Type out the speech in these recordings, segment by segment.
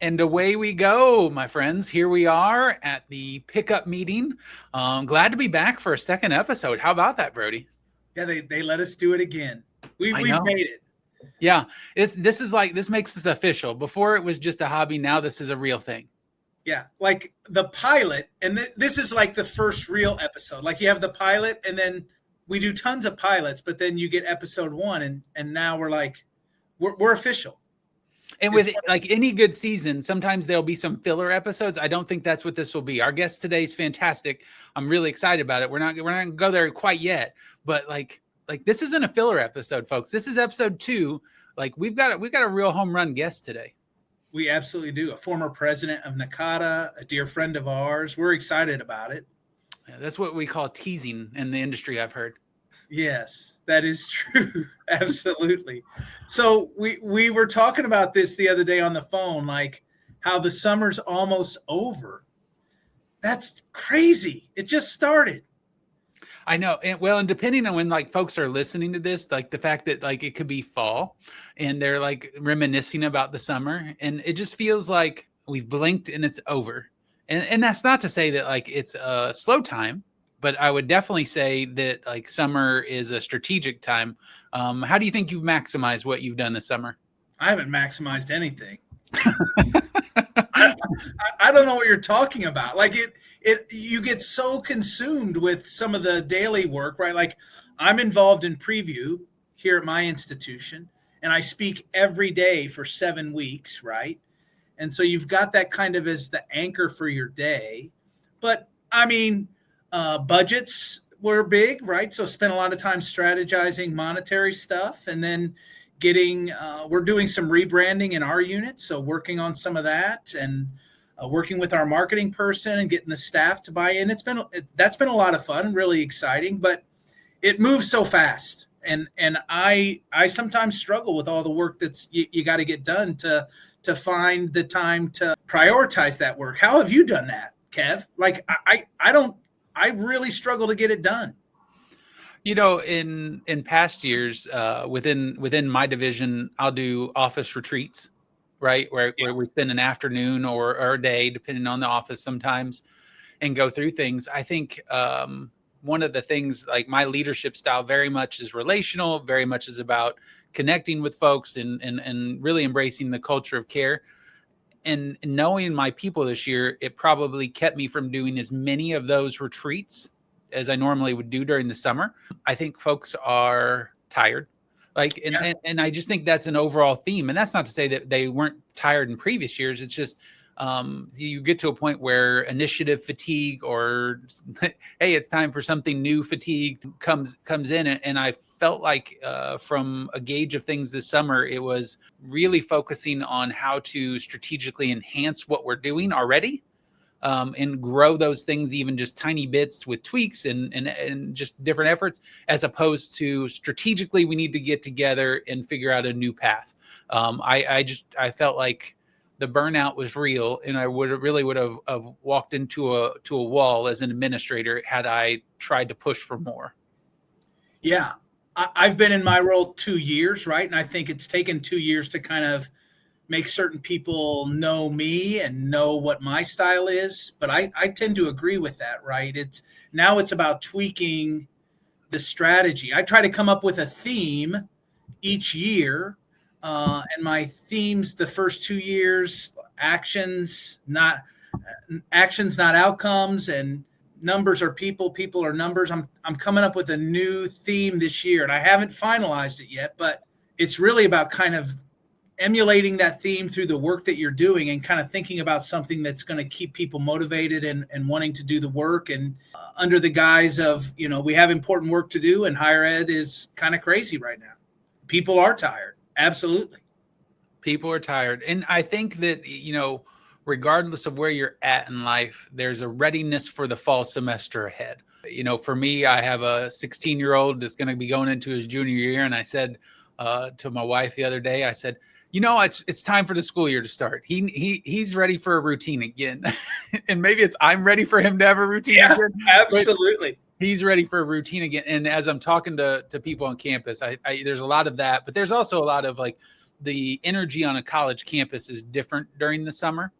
And away we go, my friends. Here we are at the pickup meeting. Glad to be back for a second episode. How about that, Brody? Yeah, they let us do it again. I We've know. made it. Yeah, this makes this official. Before it was just a hobby. Now this is a real thing. Yeah, like the pilot, and this is like the first real episode. Like you have the pilot, and then we do tons of pilots, but then you get episode 1, and now we're like, we're official. And with like any good season, sometimes there'll be some filler episodes. I don't think that's what this will be. Our guest today is fantastic. I'm really excited about it. We're not gonna go there quite yet, but like this isn't a filler episode, folks. This is episode 2. Like we've got a real home run guest today. We absolutely do. A former president of NACADA, a dear friend of ours. We're excited about it. Yeah, that's what we call teasing in the industry, I've heard. Yes, that is true. Absolutely. So we were talking about this the other day on the phone, like how the summer's almost over. That's crazy. It just started. I know. And depending on when like folks are listening to this, like the fact that like it could be fall and they're like reminiscing about the summer, and it just feels like we've blinked and it's over. And that's not to say that like it's a slow time, but I would definitely say that like summer is a strategic time. How do you think you've maximized what you've done this summer? I haven't maximized anything. I don't know what you're talking about. Like you get so consumed with some of the daily work, right? Like I'm involved in preview here at my institution, and I speak every day for 7 weeks, right? And so you've got that kind of as the anchor for your day. But I mean, budgets were big, right? So spent a lot of time strategizing monetary stuff, and then we're doing some rebranding in our unit. So working on some of that, and working with our marketing person and getting the staff to buy in. That's been a lot of fun, really exciting, but it moves so fast. And I sometimes struggle with all the work that's you got to get done to find the time to prioritize that work. How have you done that, Kev? Like I really struggle to get it done. You know, in past years, within my division, I'll do office retreats, right? Where we spend an afternoon or a day, depending on the office sometimes, and go through things. I think one of the things, like my leadership style very much is relational, very much is about connecting with folks and really embracing the culture of care. And knowing my people this year, it probably kept me from doing as many of those retreats as I normally would do during the summer. I think folks are tired. And I just think that's an overall theme. And that's not to say that they weren't tired in previous years. It's just you get to a point where initiative fatigue or, hey, it's time for something new fatigue comes in. And I felt like from a gauge of things this summer, it was really focusing on how to strategically enhance what we're doing already. And grow those things even just tiny bits with tweaks and just different efforts, as opposed to strategically we need to get together and figure out a new path. I felt like the burnout was real, and I would have walked into a wall as an administrator had I tried to push for more. Yeah, I've been in my role 2 years, right? And I think it's taken 2 years to kind of make certain people know me and know what my style is. But I tend to agree with that, right? It's about tweaking the strategy. I try to come up with a theme each year. And my themes the first 2 years, actions, not outcomes, and numbers are people are numbers. I'm coming up with a new theme this year, and I haven't finalized it yet, but it's really about kind of emulating that theme through the work that you're doing and kind of thinking about something that's going to keep people motivated and wanting to do the work, and under the guise of, we have important work to do, and higher ed is kind of crazy right now. People are tired. Absolutely. People are tired. And I think that, regardless of where you're at in life, there's a readiness for the fall semester ahead. For me, I have a 16-year-old that's going to be going into his junior year. And I said to my wife the other day, I said, it's time for the school year to start. He's ready for a routine again. And maybe I'm ready for him to have a routine again. Absolutely. He's ready for a routine again. And as I'm talking to people on campus, I there's a lot of that, but there's also a lot of like the energy on a college campus is different during the summer.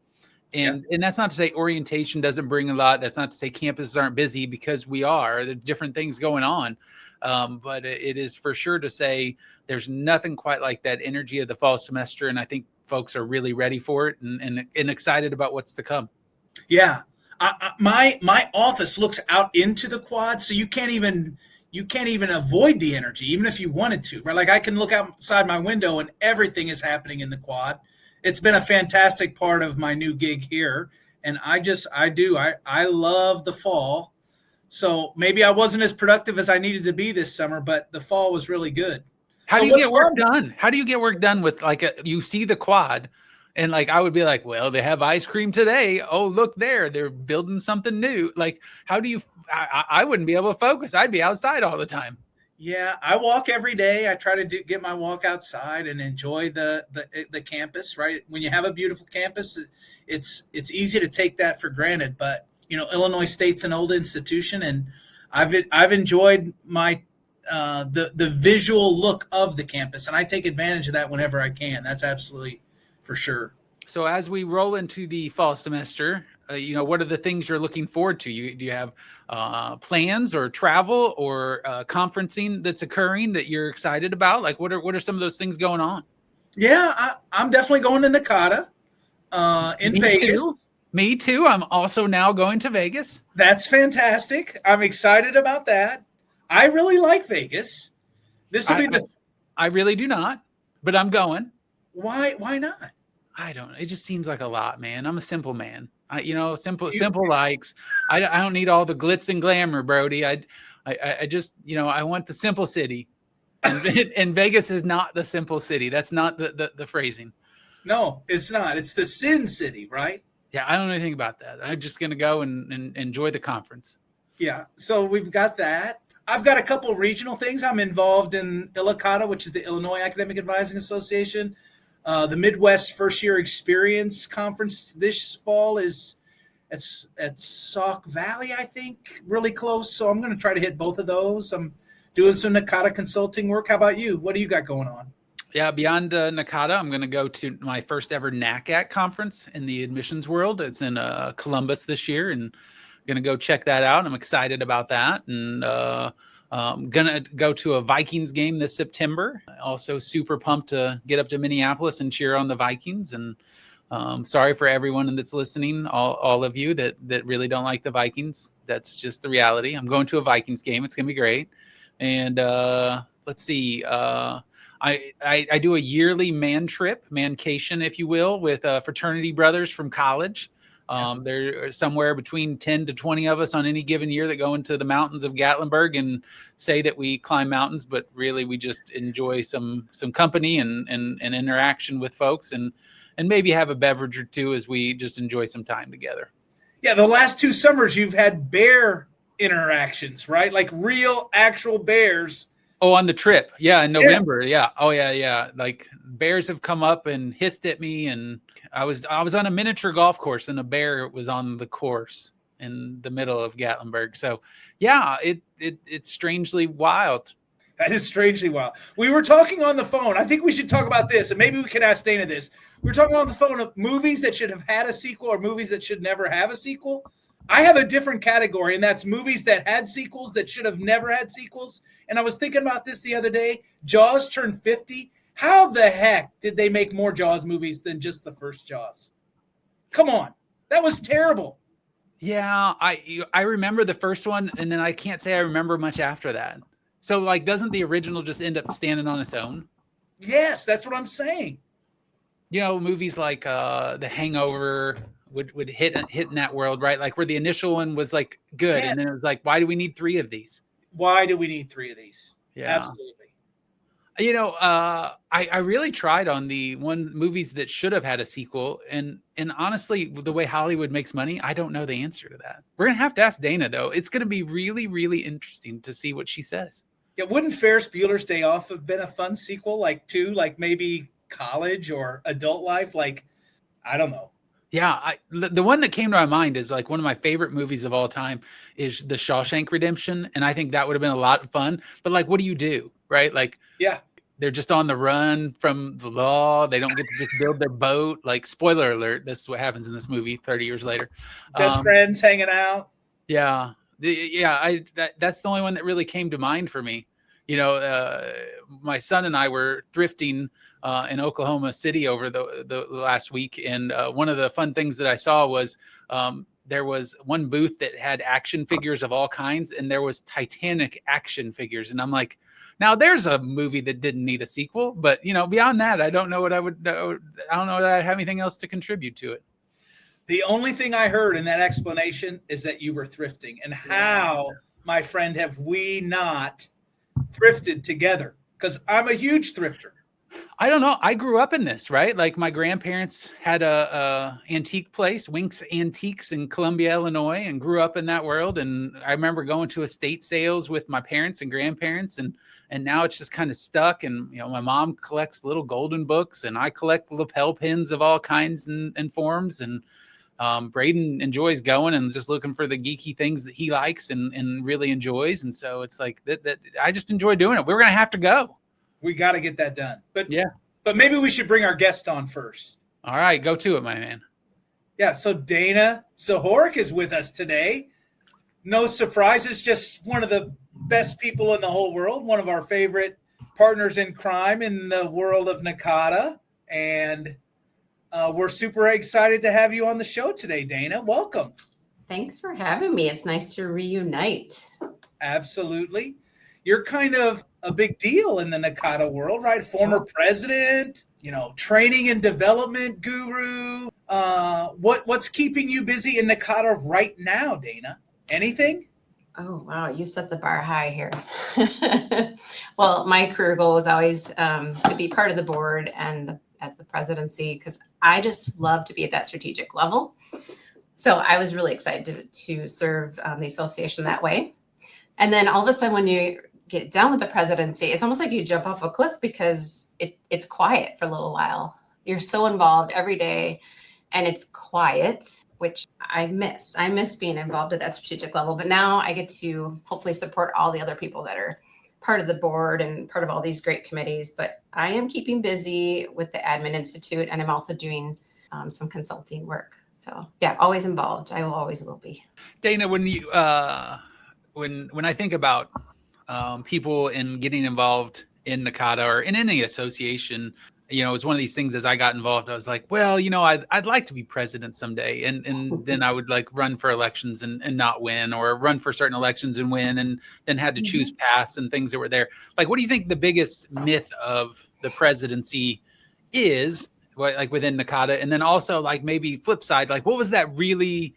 And that's not to say orientation doesn't bring a lot. That's not to say campuses aren't busy, because we are. There are different things going on. But it is for sure to say there's nothing quite like that energy of the fall semester. And I think folks are really ready for it and excited about what's to come. Yeah. My office looks out into the quad, so you can't even avoid the energy, even if you wanted to, right? Like I can look outside my window and everything is happening in the quad. It's been a fantastic part of my new gig here. And I love the fall. So maybe I wasn't as productive as I needed to be this summer, but the fall was really good. How do you get work done? How do you get work done with you see the quad and I would be like, well, they have ice cream today. Oh, look there. They're building something new. Like, how do you, I wouldn't be able to focus. I'd be outside all the time. Yeah, I walk every day. I try to get my walk outside and enjoy the campus, right? When you have a beautiful campus, it's easy to take that for granted. But, Illinois State's an old institution, and I've enjoyed my the visual look of the campus, and I take advantage of that whenever I can. That's absolutely for sure. So as we roll into the fall semester, what are the things you're looking forward to? Do you have plans or travel or conferencing that's occurring that you're excited about? Like, what are some of those things going on? Yeah, I'm definitely going to NACADA in Vegas. Me too. I'm also now going to Vegas. That's fantastic. I'm excited about that. I really like Vegas. I really do not, but I'm going. Why not? I don't know. It just seems like a lot, man. I'm a simple man. Simple likes. I don't need all the glitz and glamour, Brody. I just, I want the simple city. And Vegas is not the simple city. That's not the phrasing. No, it's not. It's the Sin City, right? Yeah, I don't know anything about that. I'm just going to go and enjoy the conference. Yeah, so we've got that. I've got a couple regional things. I'm involved in ILACADA, which is the Illinois Academic Advising Association. The Midwest First Year Experience Conference this fall is at Sauk Valley, I think, really close. So I'm going to try to hit both of those. I'm doing some NACADA consulting work. How about you? What do you got going on? Yeah, beyond NACADA, I'm going to go to my first ever NACAT conference in the admissions world. It's in Columbus this year, and I'm going to go check that out. I'm excited about that. And I'm going to go to a Vikings game this September. Also super pumped to get up to Minneapolis and cheer on the Vikings. And sorry for everyone that's listening, all of you that really don't like the Vikings. That's just the reality. I'm going to a Vikings game. It's going to be great. And let's see. I do a yearly mancation, if you will, with fraternity brothers from college. There are somewhere between 10 to 20 of us on any given year that go into the mountains of Gatlinburg and say that we climb mountains, but really we just enjoy some company and interaction with folks and maybe have a beverage or two as we just enjoy some time together. Yeah, the last 2 summers you've had bear interactions, right? Like real, actual bears. Oh, on the trip. Yeah, in November. Yes. Yeah. Oh, yeah. Like bears have come up and hissed at me, and I was on a miniature golf course, and a bear was on the course in the middle of Gatlinburg. So, yeah, it's strangely wild. That is strangely wild. We were talking on the phone. I think we should talk about this, and maybe we can ask Dana this. We were talking on the phone of movies that should have had a sequel or movies that should never have a sequel. I have a different category, and that's movies that had sequels that should have never had sequels. And I was thinking about this the other day. Jaws turned 50. How the heck did they make more Jaws movies than just the first Jaws? Come on. That was terrible. Yeah, I remember the first one, and then I can't say I remember much after that. So, doesn't the original just end up standing on its own? Yes, that's what I'm saying. Movies like The Hangover would hit in that world, right? Like where the initial one was good, yes. And then it was like, why do we need 3 of these? Why do we need 3 of these? Yeah, absolutely. I really tried on the movies that should have had a sequel, and honestly, the way Hollywood makes money, I don't know the answer to that. We're gonna have to ask Dana though. It's gonna be really, really interesting to see what she says. Yeah, wouldn't Ferris Bueller's Day Off have been a fun sequel, maybe College or Adult Life? I don't know. Yeah, the one that came to my mind is one of my favorite movies of all time is The Shawshank Redemption, and I think that would have been a lot of fun. But what do you do, right? Yeah, they're just on the run from the law. They don't get to just build their boat. Like, spoiler alert, this is what happens in this movie 30 years later. Best friends hanging out. Yeah. That's the only one that really came to mind for me. My son and I were thrifting in Oklahoma City over the last week. And one of the fun things that I saw was there was one booth that had action figures of all kinds, and there was Titanic action figures. And I'm like, now there's a movie that didn't need a sequel, but beyond that, I don't know I don't know that I have anything else to contribute to it. The only thing I heard in that explanation is that you were thrifting. And how, my friend, have we not thrifted together? Because I'm a huge thrifter. I don't know. I grew up in this, right? Like, my grandparents had a antique place, Wink's Antiques in Columbia, Illinois, and grew up in that world. And I remember going to estate sales with my parents and grandparents, and now it's just kind of stuck. And my mom collects little golden books, and I collect lapel pins of all kinds and forms. And Braden enjoys going and just looking for the geeky things that he likes and really enjoys. And so it's like that I just enjoy doing it. We're going to have to go. We got to get that done. But maybe we should bring our guest on first. All right, go to it, my man. Yeah, so Dana Zahorik is with us today. No surprises, just one of the best people in the whole world, one of our favorite partners in crime in the world of NACADA. And we're super excited to have you on the show today, Dana. Welcome. Thanks for having me. It's nice to reunite. Absolutely. You're kind of a big deal in the NACADA world, right? Former president, training and development guru. What's keeping you busy in NACADA right now, Dana? Anything? Oh, wow. You set the bar high here. Well, my career goal was always to be part of the board and as the presidency, because I just love to be at that strategic level. So I was really excited to serve the association that way. And then all of a sudden, when you get done with the presidency, it's almost like you jump off a cliff because it's quiet for a little while. You're so involved every day and it's quiet, which I miss. I miss being involved at that strategic level. But now I get to hopefully support all the other people that are part of the board and part of all these great committees. But I am keeping busy with the Admin Institute, and I'm also doing some consulting work. So yeah, always involved. I always will be. Dana, when you when I think about people in getting involved in NACADA or in any association, it's one of these things. As I got involved, I was like, well, I'd like to be president someday. And then I would like run for elections and not win, or run for certain elections and win, and then had to choose paths and things that were there. Like, what do you think the biggest myth of the presidency is, like within NACADA? And then also, like, maybe flip side, like, what was that really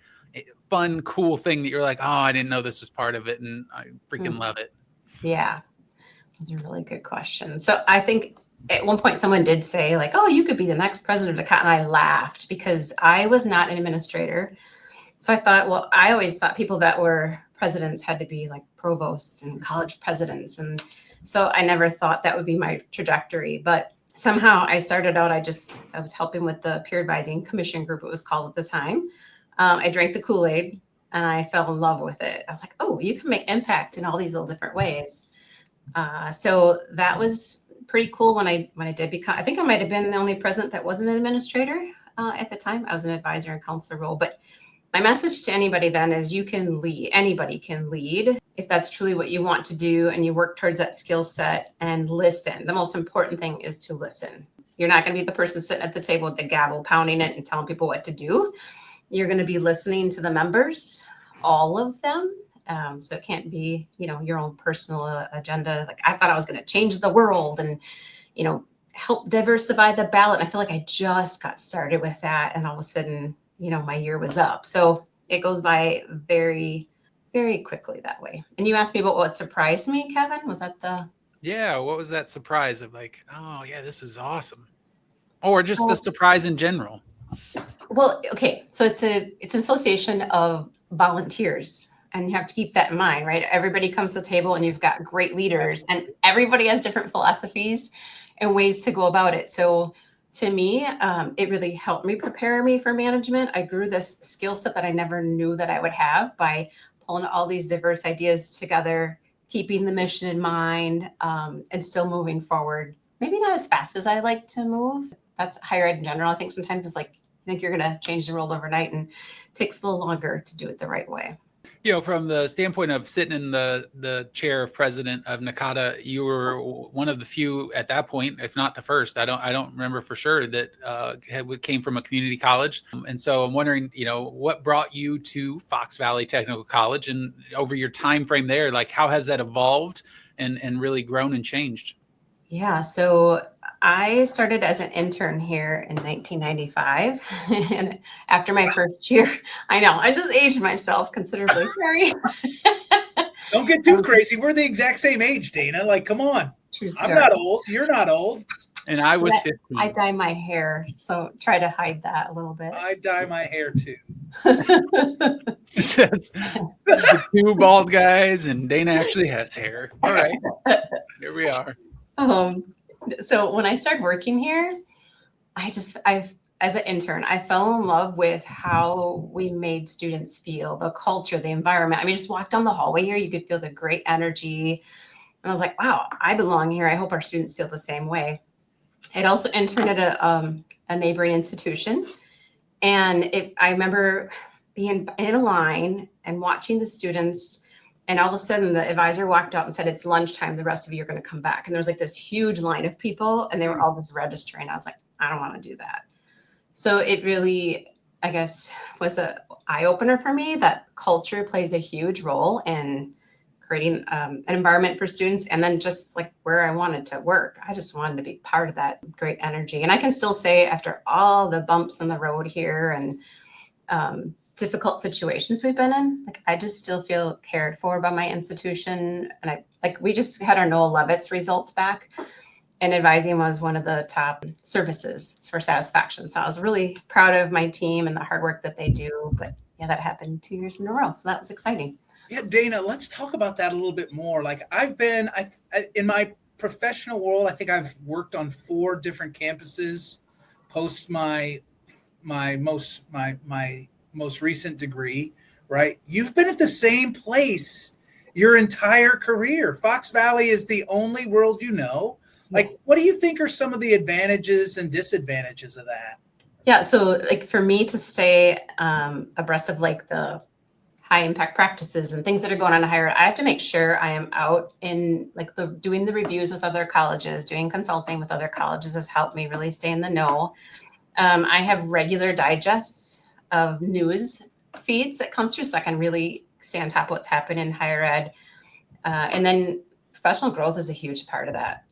fun, cool thing that you're like, oh, I didn't know this was part of it, and I freaking love it? Yeah, those are really good questions. So I think at one point someone did say, like, oh, you could be the next president of the and I laughed because I was not an administrator. So I thought, well, I always thought people that were presidents had to be like provosts and college presidents. And so I never thought that would be my trajectory. But somehow I started out, I was helping with the peer advising commission group, it was called at the time. I drank the Kool-Aid and I fell in love with it. I was like, oh, you can make impact in all these little different ways. So that was pretty cool when I did become, I think I might have been the only president that wasn't an administrator at the time. I was an advisor and counselor role. But my message to anybody then is you can lead. Anybody can lead if that's truly what you want to do and you work towards that skill set and listen. The most important thing is to listen. You're not going to be the person sitting at the table with the gavel, pounding it and telling people what to do. You're going to be listening to the members, all of them. So it can't be, your own personal agenda. Like, I thought I was going to change the world and, help diversify the ballot. And I feel like I just got started with that. And all of a sudden, my year was up. So it goes by very, very quickly that way. And you asked me about what surprised me, Kevin. Was that Yeah. What was that surprise of, like, oh yeah, this is awesome. Or just the surprise in general? Well, okay. So it's an association of volunteers. And you have to keep that in mind, right? Everybody comes to the table and you've got great leaders and everybody has different philosophies and ways to go about it. So to me, it really helped me prepare me for management. I grew this skill set that I never knew that I would have by pulling all these diverse ideas together, keeping the mission in mind, and still moving forward. maybe not as fast as I like to move. That's higher ed in general. I think sometimes it's like, I think you're going to change the world overnight, and it takes a little longer to do it the right way. From the standpoint of sitting in the chair of president of NACADA, you were one of the few at that point, if not the first. I don't remember for sure that came from a community college. And so I'm wondering, what brought you to Fox Valley Technical College, and over your time frame there, like how has that evolved and really grown and changed? Yeah, so I started as an intern here in 1995. And after my first year, I know, I just aged myself considerably. Sorry. Don't get too crazy. We're the exact same age, Dana. Like, come on. True story. I'm not old. You're not old. And I was 15. I dye my hair, so try to hide that a little bit. I dye my hair too. That's the two bald guys, and Dana actually has hair. All right, here we are. So when I started working here, as an intern, I fell in love with how we made students feel, the culture, the environment. I mean, just walk down the hallway here, you could feel the great energy. And I was like, wow, I belong here. I hope our students feel the same way. I'd also interned at a neighboring institution. And I remember being in a line and watching the students. And all of a sudden, the advisor walked out and said, it's lunchtime. The rest of you are going to come back. And there was like this huge line of people, and they were all just registering. I was like, I don't want to do that. So it really, I guess, was an eye-opener for me that culture plays a huge role in creating an environment for students. And then just like where I wanted to work, I just wanted to be part of that great energy. And I can still say, after all the bumps in the road here and difficult situations we've been in, like I just still feel cared for by my institution. And we just had our Noah Levitt's results back, and advising was one of the top services for satisfaction. So I was really proud of my team and the hard work that they do. But yeah, that happened 2 years in a row. So that was exciting. Yeah, Dana, let's talk about that a little bit more. Like I've been, in my professional world, I think I've worked on 4 different campuses post my most recent degree, right? You've been at the same place your entire career. Fox Valley is the only world you know. Like, what do you think are some of the advantages and disadvantages of that? Yeah, so like for me to stay abreast of like the high impact practices and things that are going on in higher ed, I have to make sure I am out in like doing the reviews with other colleges, doing consulting with other colleges has helped me really stay in the know. I have regular digests of news feeds that comes through, so I can really stay on top of what's happening in higher ed. And then professional growth is a huge part of that.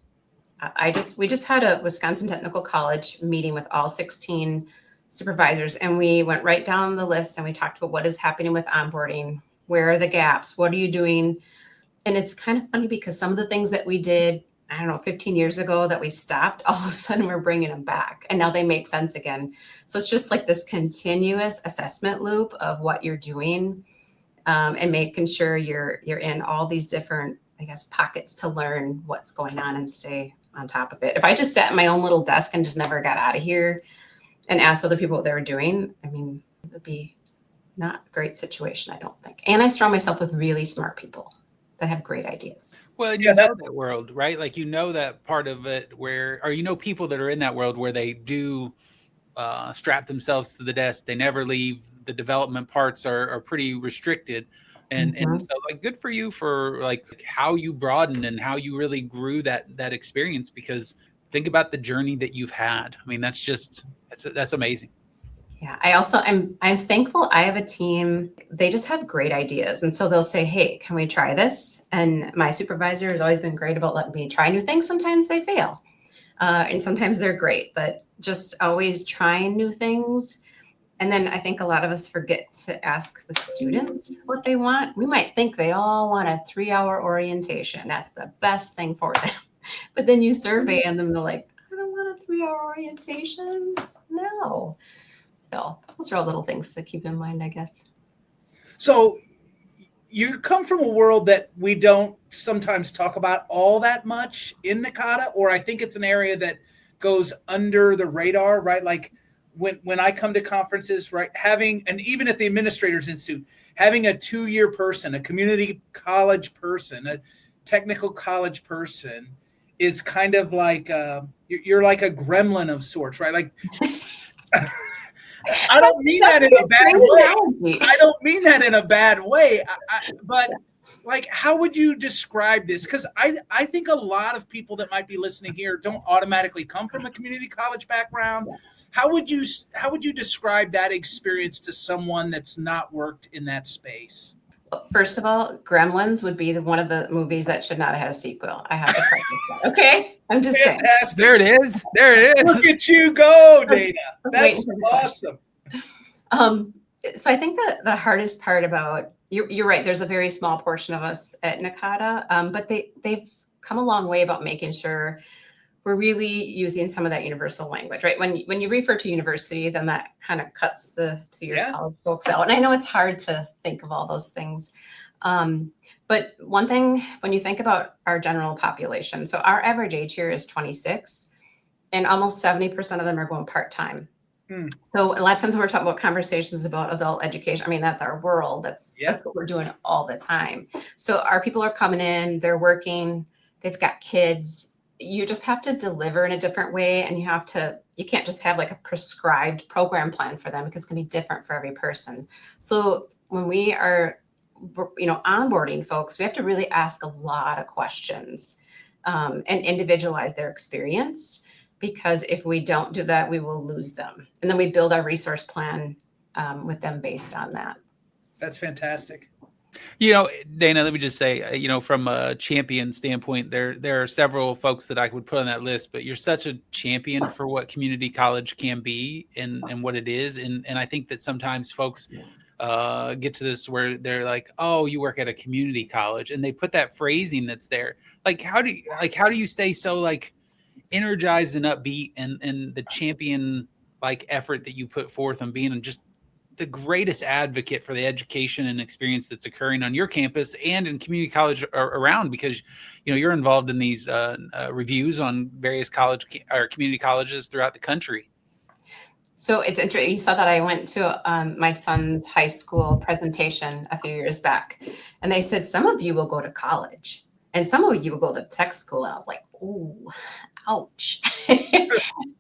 We just had a Wisconsin Technical College meeting with all 16 supervisors, and we went right down the list and we talked about what is happening with onboarding, where are the gaps, what are you doing? And it's kind of funny because some of the things that we did, 15 years ago that we stopped, all of a sudden we're bringing them back and now they make sense again. So it's just like this continuous assessment loop of what you're doing, and making sure you're in all these different, pockets to learn what's going on and stay on top of it. If I just sat at my own little desk and just never got out of here and asked other people what they were doing, it would be not a great situation, I don't think. And I surround myself with really smart people that have great ideas. Well, you know that world, right? Like, that part of it or people that are in that world where they do strap themselves to the desk. They never leave. The development parts are pretty restricted. And so like, good for you for like how you broadened and how you really grew that experience, because think about the journey that you've had. That's amazing. Yeah, I'm thankful I have a team. They just have great ideas. And so they'll say, hey, can we try this? And my supervisor has always been great about letting me try new things. Sometimes they fail, and sometimes they're great, but just always trying new things. And then I think a lot of us forget to ask the students what they want. We might think they all want a 3-hour orientation. That's the best thing for them. But then you survey and they're like, I don't want a 3-hour orientation. No. So those are all little things to keep in mind, I guess. So you come from a world that we don't sometimes talk about all that much in NACADA, or I think it's an area that goes under the radar, right? Like when I come to conferences, right, and even at the Administrators Institute, having a 2-year person, a community college person, a technical college person is kind of like you're like a gremlin of sorts, right? Like I don't mean that in a bad way. I don't mean that in a bad way. But like, how would you describe this? Because I think a lot of people that might be listening here don't automatically come from a community college background. How would you describe that experience to someone that's not worked in that space? First of all, Gremlins would be one of the movies that should not have had a sequel. I have to correct that. Okay, I'm just saying. There it is. There it is. Look at you go, Dana. That's awesome. So I think that the hardest part about you're right. There's a very small portion of us at NACADA, but they've come a long way about making sure we're really using some of that universal language, right? When you refer to university, then that kind of cuts to your college folks out. And I know it's hard to think of all those things. But one thing, when you think about our general population, so our average age here is 26, and almost 70% of them are going part-time. So a lot of times when we're talking about conversations about adult education, I mean, that's our world. That's what we're doing all the time. So our people are coming in, they're working, they've got kids. You just have to deliver in a different way. And you can't just have like a prescribed program plan for them, because it's going to be different for every person. So when we are, onboarding folks, we have to really ask a lot of questions and individualize their experience. Because if we don't do that, we will lose them. And then we build our resource plan with them based on that. That's fantastic. Dana, let me just say, from a champion standpoint, there are several folks that I would put on that list, but you're such a champion for what community college can be and what it is. And I think that sometimes folks get to this where they're like, oh, you work at a community college, and they put that phrasing that's there. Like, how do you stay so like energized and upbeat and the champion like effort that you put forth on being just the greatest advocate for the education and experience that's occurring on your campus and in community college around, because you're involved in these reviews on various college or community colleges throughout the country. So it's interesting. You saw that I went to my son's high school presentation a few years back, and they said some of you will go to college and some of you will go to tech school, and I was like, ooh, ouch.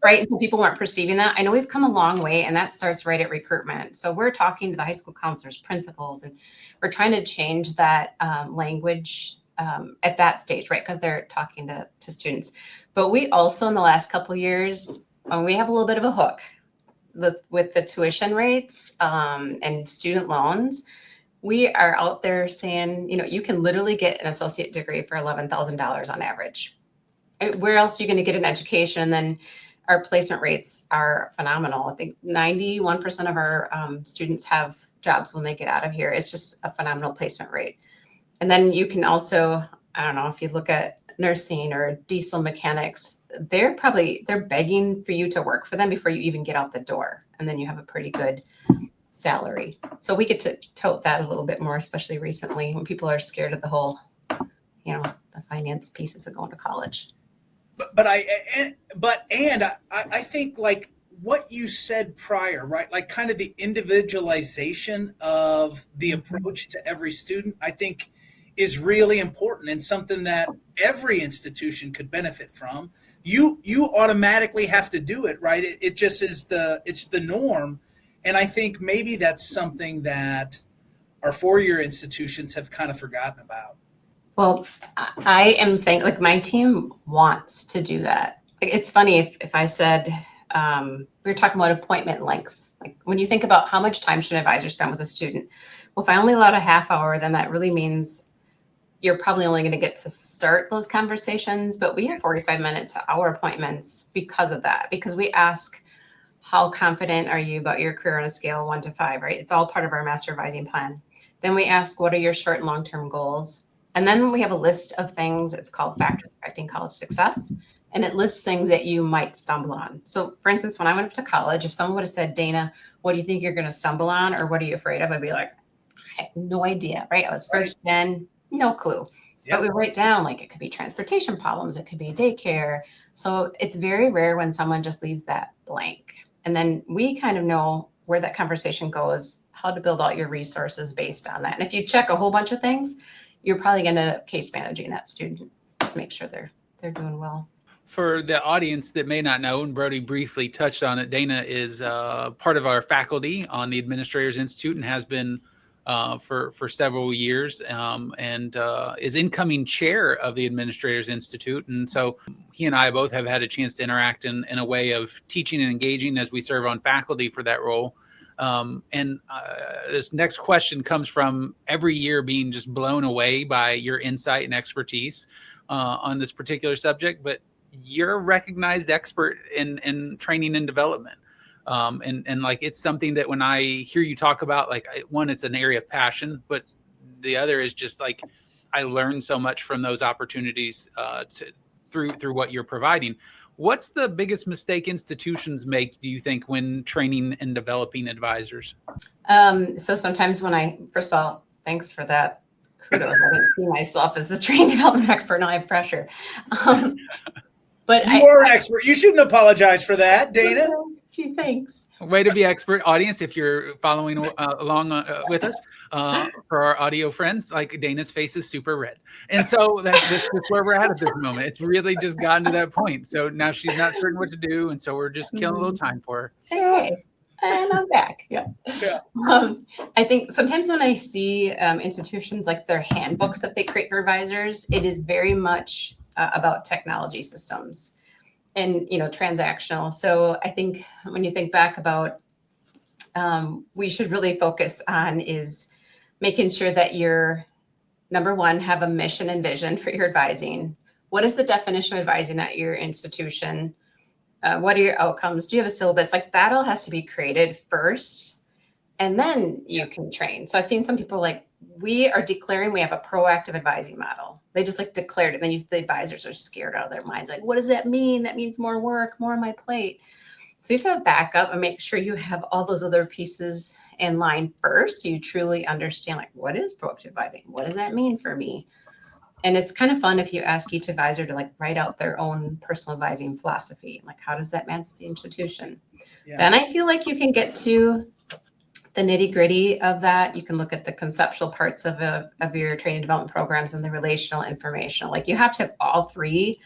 Right. So people weren't perceiving that. I know we've come a long way, and that starts right at recruitment. So we're talking to the high school counselors, principals, and we're trying to change that language at that stage, right? Because they're talking to students. But we also, in the last couple of years, we have a little bit of a hook with the tuition rates and student loans. We are out there saying, you can literally get an associate degree for $11,000 on average. Where else are you going to get an education? And then our placement rates are phenomenal. I think 91% of our students have jobs when they get out of here. It's just a phenomenal placement rate. And then you can also, I don't know, if you look at nursing or diesel mechanics, they're begging for you to work for them before you even get out the door. And then you have a pretty good salary. So we get to tote that a little bit more, especially recently when people are scared of the whole, the finance pieces of going to college. But I think like what you said prior, right? Like kind of the individualization of the approach to every student, I think is really important and something that every institution could benefit from. You automatically have to do it, right? It just is it's the norm. And I think maybe that's something that our four-year institutions have kind of forgotten about. Well, I am thinking like my team wants to do that. It's funny if I said, we were talking about appointment lengths. Like when you think about how much time should an advisor spend with a student? Well, if I only allowed a half hour, then that really means you're probably only going to get to start those conversations, but we have 45 minute to hour appointments because of that, because we ask, how confident are you about your career on a scale of 1 to 5, right? It's all part of our master advising plan. Then we ask, what are your short and long-term goals? And then we have a list of things. It's called Factors Affecting College Success. And it lists things that you might stumble on. So for instance, when I went up to college, if someone would have said, Dana, what do you think you're going to stumble on? Or what are you afraid of? I'd be like, I have no idea, right? I was first gen, no clue. Yep. But we write down, like, it could be transportation problems. It could be daycare. So it's very rare when someone just leaves that blank. And then we kind of know where that conversation goes, how to build out your resources based on that. And if you check a whole bunch of things, you're probably going to case managing that student to make sure they're they're doing well. For the audience that may not know, and Brody briefly touched on it, Dana is part of our faculty on the Administrators Institute and has been for several years, and is incoming chair of the Administrators Institute. And so he and I both have had a chance to interact in a way of teaching and engaging as we serve on faculty for that role. And this next question comes from every year being just blown away by your insight and expertise on this particular subject, but you're a recognized expert in training and development. And like, it's something that when I hear you talk about, like, one, it's an area of passion, but the other is just like, I learned so much from those opportunities through what you're providing. What's the biggest mistake institutions make, do you think, when training and developing advisors? So sometimes first of all, thanks for that kudos. I didn't see myself as the training development expert. Now I have pressure. But you are an expert. You shouldn't apologize for that, Dana. Gee, thanks. Way to be expert. Audience, if you're following along with us, for our audio friends, like, Dana's face is super red. And so that's where we're at this moment. It's really just gotten to that point. So now she's not certain what to do. And so we're just killing a little time for her. Hey, and I'm back. Yeah. I think sometimes when I see institutions, like their handbooks that they create for advisors, it is very much about technology systems and, transactional. So I think when you think back about, we should really focus on is making sure that you're, number one, have a mission and vision for your advising. What is the definition of advising at your institution? What are your outcomes? Do you have a syllabus? Like, that all has to be created first, and then you can train. So I've seen some people, like, we are declaring we have a proactive advising model. They just declared it. And then the advisors are scared out of their minds. Like, what does that mean? That means more work, more on my plate. So you have to have backup and make sure you have all those other pieces in line first. So you truly understand, like, what is proactive advising? What does that mean for me? And it's kind of fun if you ask each advisor to write out their own personal advising philosophy. Like, how does that match the institution? Yeah. Then I feel like you can get to the nitty gritty of that. You can look at the conceptual parts of your training development programs and the relational informational. Like, you have to have all three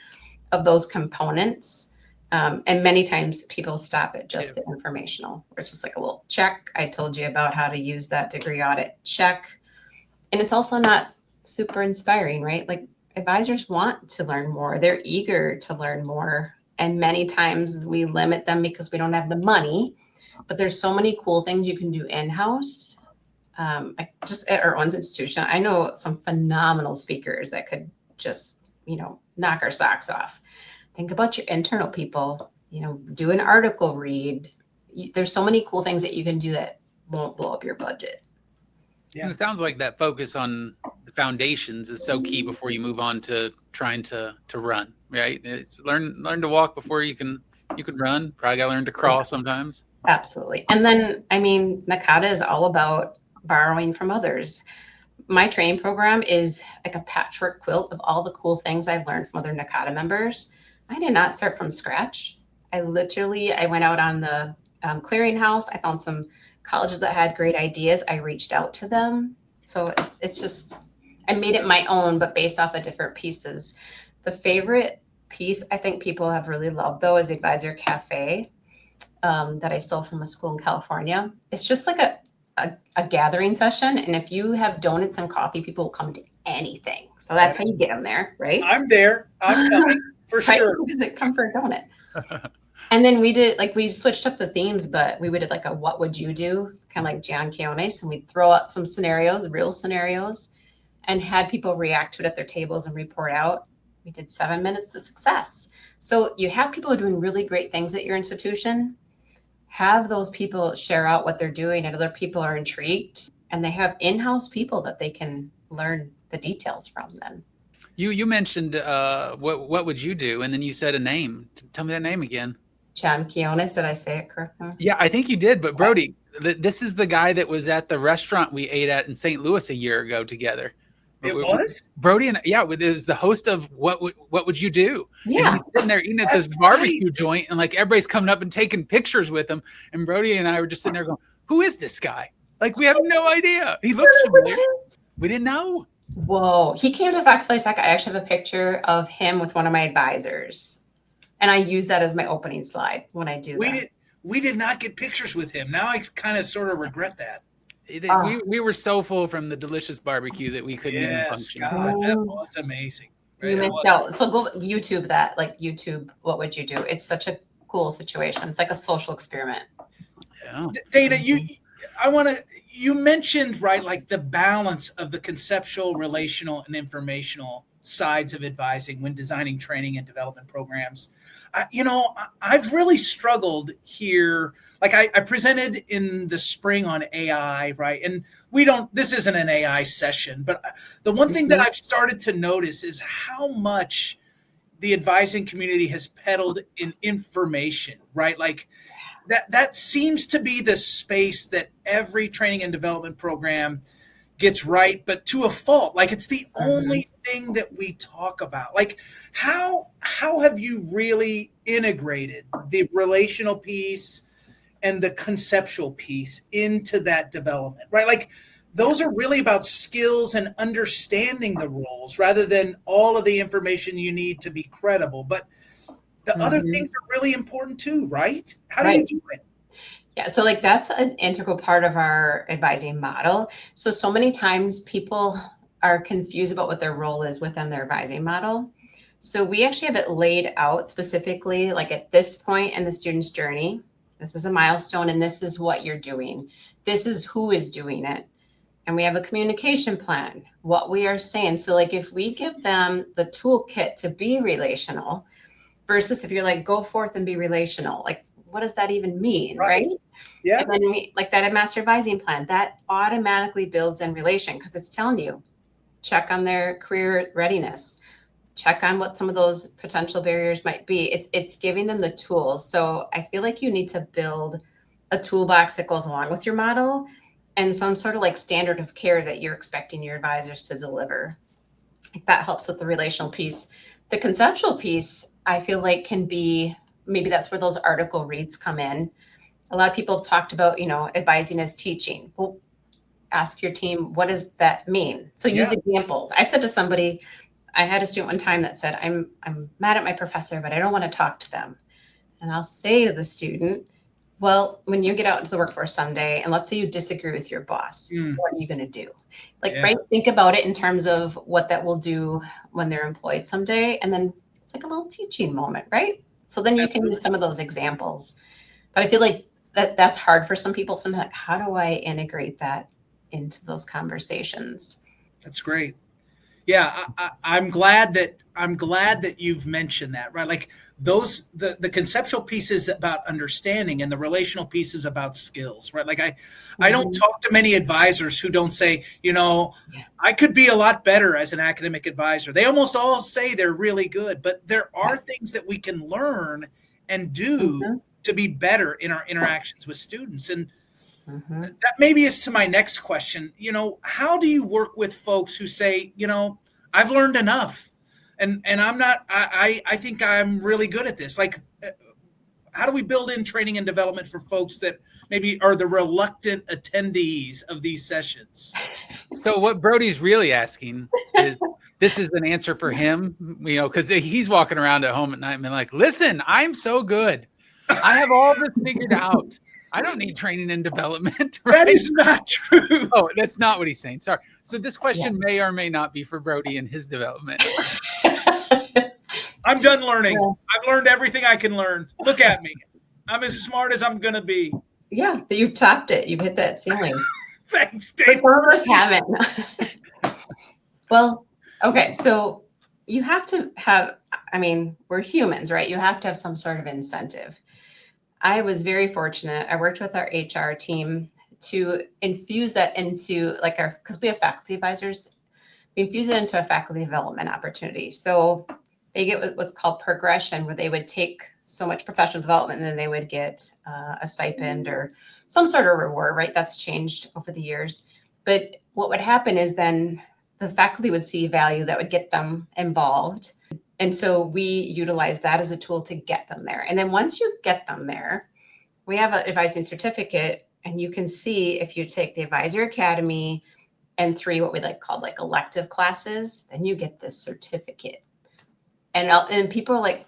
of those components. And many times people stop at just the informational, where it's just like a little check. I told you about how to use that degree audit, check. And it's also not super inspiring, right? Like, advisors want to learn more. They're eager to learn more. And many times we limit them because we don't have the money. But there's so many cool things you can do in-house. Like, just at our own institution, I know some phenomenal speakers that could just, knock our socks off. Think about your internal people, do an article read. There's so many cool things that you can do that won't blow up your budget. Yeah. And it sounds like that focus on the foundations is so key before you move on to trying to run, right? It's learn to walk before you can run. Probably got to learn to crawl sometimes. Absolutely. And then, NACADA is all about borrowing from others. My training program is like a patchwork quilt of all the cool things I've learned from other NACADA members. I did not start from scratch. I went out on the clearinghouse. I found some colleges that had great ideas. I reached out to them. So it's just, I made it my own, but based off of different pieces. The favorite piece I think people have really loved, though, is the Advisor Cafe that I stole from a school in California. It's just like a gathering session. And if you have donuts and coffee, people will come to anything. So that's how you get them there, right? I'm there. I'm coming for sure. Does it come for a donut? And then we switched up the themes, but we did like a what would you do, kind of like John Quiones, and we'd throw out some scenarios, real scenarios, and had people react to it at their tables and report out. We did 7 minutes to success. So you have people doing really great things at your institution. Have those people share out what they're doing, and other people are intrigued, and they have in-house people that they can learn the details from then. You mentioned what would you do, and then you said a name. Tell me that name again. John Quiones. Did I say it correctly? Yeah, I think you did. But Brody, this is the guy that was at the restaurant we ate at in St. Louis a year ago together. It was Brody, and it was the host of what would you do? Yeah, and he's sitting there eating at this barbecue joint, and like everybody's coming up and taking pictures with him. And Brody and I were just sitting there going, "Who is this guy? Like, we have no idea. He looks familiar. We didn't know." Whoa. He came to Fox Valley Tech. I actually have a picture of him with one of my advisors. And I use that as my opening slide when I do that. We did not get pictures with him. Now I kind of sort of regret that. We were so full from the delicious barbecue that we couldn't even function. God, that was amazing. Right? You missed out. So go YouTube that, like YouTube, what would you do? It's such a cool situation. It's like a social experiment. Yeah. Dana, you mentioned, right, like the balance of the conceptual, relational, and informational sides of advising when designing training and development programs. I've really struggled here. Like I presented in the spring on AI, right? And this isn't an AI session, but the one thing that I've started to notice is how much the advising community has peddled in information, right? Like that seems to be the space that every training and development program gets right, but to a fault. Like it's the only thing that we talk about. Like how have you really integrated the relational piece and the conceptual piece into that development, right? Like those are really about skills and understanding the roles rather than all of the information you need to be credible. But the other things are really important too, right? How do you do it? Yeah, so like that's an integral part of our advising model. So many times people are confused about what their role is within their advising model. So we actually have it laid out specifically, like at this point in the student's journey, this is a milestone and this is what you're doing. This is who is doing it. And we have a communication plan, what we are saying. So like if we give them the toolkit to be relational versus if you're like, go forth and be relational, like what does that even mean, right? Yeah. And then like that master advising plan, that automatically builds in relation because it's telling you, check on their career readiness, check on what some of those potential barriers might be. It's giving them the tools. So I feel like you need to build a toolbox that goes along with your model and some sort of like standard of care that you're expecting your advisors to deliver. That helps with the relational piece. The conceptual piece, I feel like can be, maybe that's where those article reads come in. A lot of people have talked about, advising as teaching. Well, ask your team, what does that mean? So use examples. I've said to somebody, I had a student one time that said, I'm mad at my professor, but I don't want to talk to them. And I'll say to the student, well, when you get out into the workforce someday, and let's say you disagree with your boss, what are you going to do? Right? Think about it in terms of what that will do when they're employed someday. And then it's like a little teaching moment, right? So then you can use some of those examples. But I feel like that's hard for some people. Sometimes, like, how do I integrate that into those conversations? That's great. Yeah, I'm glad that you've mentioned that, right? Like the conceptual piece is about understanding and the relational piece is about skills, right? Like I don't talk to many advisors who don't say, I could be a lot better as an academic advisor. They almost all say they're really good, but there are things that we can learn and do to be better in our interactions with students. And that maybe is to my next question. How do you work with folks who say, I've learned enough and I'm not, I think I'm really good at this. Like, how do we build in training and development for folks that maybe are the reluctant attendees of these sessions? So what Brody's really asking is, this is an answer for him, because he's walking around at home at night and being like, listen, I'm so good. I have all this figured out. I don't need training and development. Right? That is not true. Oh, that's not what he's saying. Sorry. So this question may or may not be for Brody and his development. I'm done learning. I've learned everything I can learn. Look at me. I'm as smart as I'm going to be. Yeah, you've topped it. You've hit that ceiling. Thanks, Dave. But some of us haven't. Well, okay. So you have to have, we're humans, right? You have to have some sort of incentive. I was very fortunate. I worked with our HR team to infuse that into because we have faculty advisors, we infuse it into a faculty development opportunity. So they get what's called progression, where they would take so much professional development and then they would get a stipend or some sort of reward, right? That's changed over the years. But what would happen is then the faculty would see value that would get them involved. And so we utilize that as a tool to get them there. And then once you get them there, we have an advising certificate, and you can see if you take the Advisor Academy and 3 what we called elective classes, then you get this certificate. And people are like,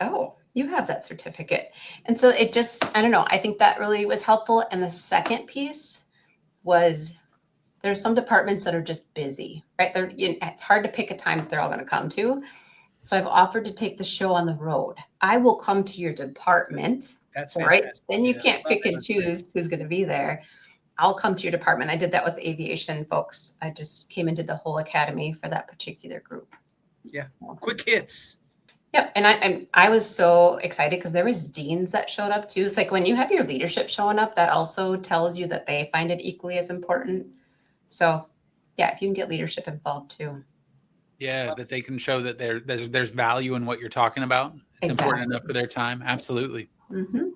oh, you have that certificate. And so it just, I don't know, I think that really was helpful. And the second piece was there's some departments that are just busy, right? It's hard to pick a time that they're all going to come to. So I've offered to take the show on the road. I will come to your department. That's right. fantastic. Then you can't pick and choose who's going to be there. I'll come to your department. I did that with the aviation folks. I just came and did the whole academy for that particular group. Yeah. Quick hits. Yep. And I was so excited because there was deans that showed up too. It's like when you have your leadership showing up, that also tells you that they find it equally as important. So yeah, if you can get leadership involved too. Yeah, that they can show that there's value in what you're talking about. It's important enough for their time. Absolutely. Mm-hmm.